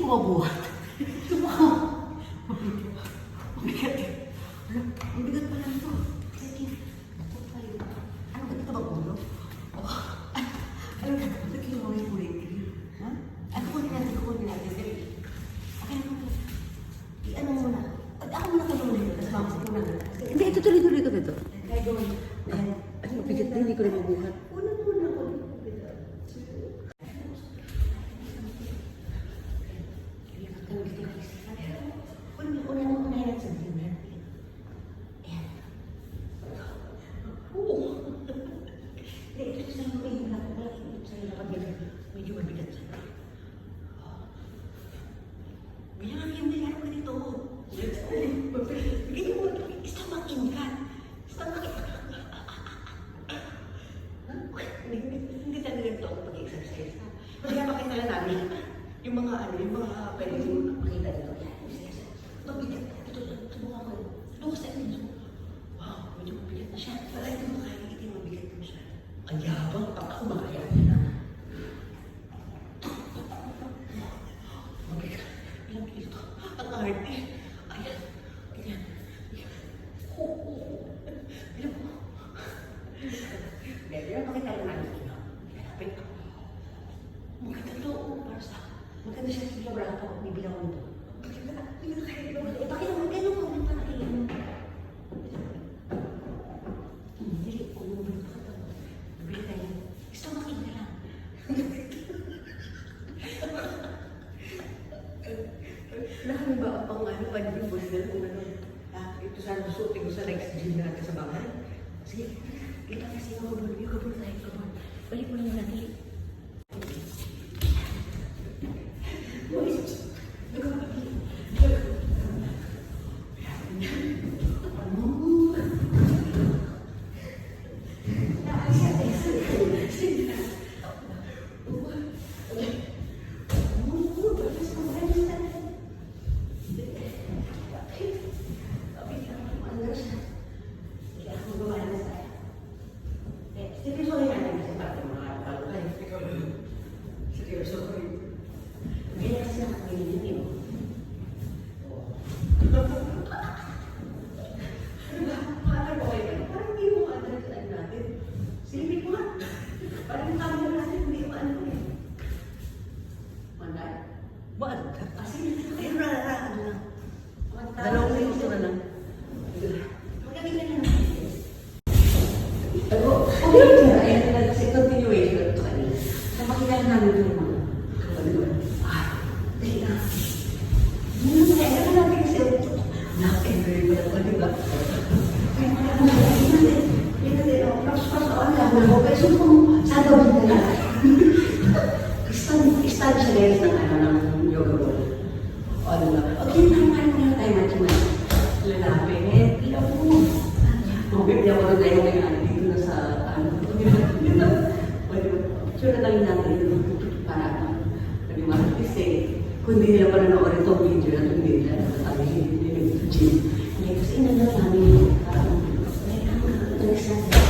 mabuhat. Mabigat eh. Ang bigat pa lang ito. Sige. Ano ba ito ba ulo? Alam ka, ba't kinuha yung kulay green? Ha? Ano kunin natin? Sige. Okay na muna. I-ano muna. Ako muna ka muna yun. Tapos makasin ko na. Hindi, ito tuloy-tuloy ka dito. Kaya gawin. Ano, bigat na, hindi ko na mabuhat. Una. Medyo mabigat siya. Ganyan ang yung nilaro ka dito. Ganyan mo, stomach in ka. Hindi talaga ito ako pag-exercise. Kaya pakita lang namin yung mga pwede yung makita dito. Ito, bigat. Ito, subukan ko. Ito, sa inyo. Wow, medyo mabigat na siya. Wala ito makakaitin, mabigat na siya. Ang yabang, ako makaya nila. Ilang kilo ito? Ang arte. Ayan. Ayan. Ilang po. Kaya pakita lang namin ito. Kapit ako. Maganda ito. Maganda siya sa sobrang ako. Bibilang ko nito. Pakita mo. Ganun mo. Parang hindi. Kung mo ba ito ka ito? Bibili tayo. Gusto makita lang. Nakami ba ang panibus na kung ano? Ito sana suotin ko sa next gym natin sa bahay. Sige, kita kasi ako doon. Yung kabul tayo, kabul. Balik mo lang natin. Dalawang minuto na lang. Ayan na kasi continuation ito kanina. Sa makikita namin ito naman. Dahil na. Muna na, ayan na natin kasi na-enjoy ko lang, di ba? Kaya mga ako na, yun natin, pas-pas-on lang na ako. Kasi kung saan daw din na stand siya guys ng yoga ball. O, ano ba? Okay, tayo match-match. Lalapin, ilaw mo. Mabibigyan ko na tayo ngayon dito na sa sure na lang natin para mag-artist eh. Kung hindi nila pa nanood itong video na itong video na sabi hindi nila gym. Hindi kasi inanap namin parang next natin.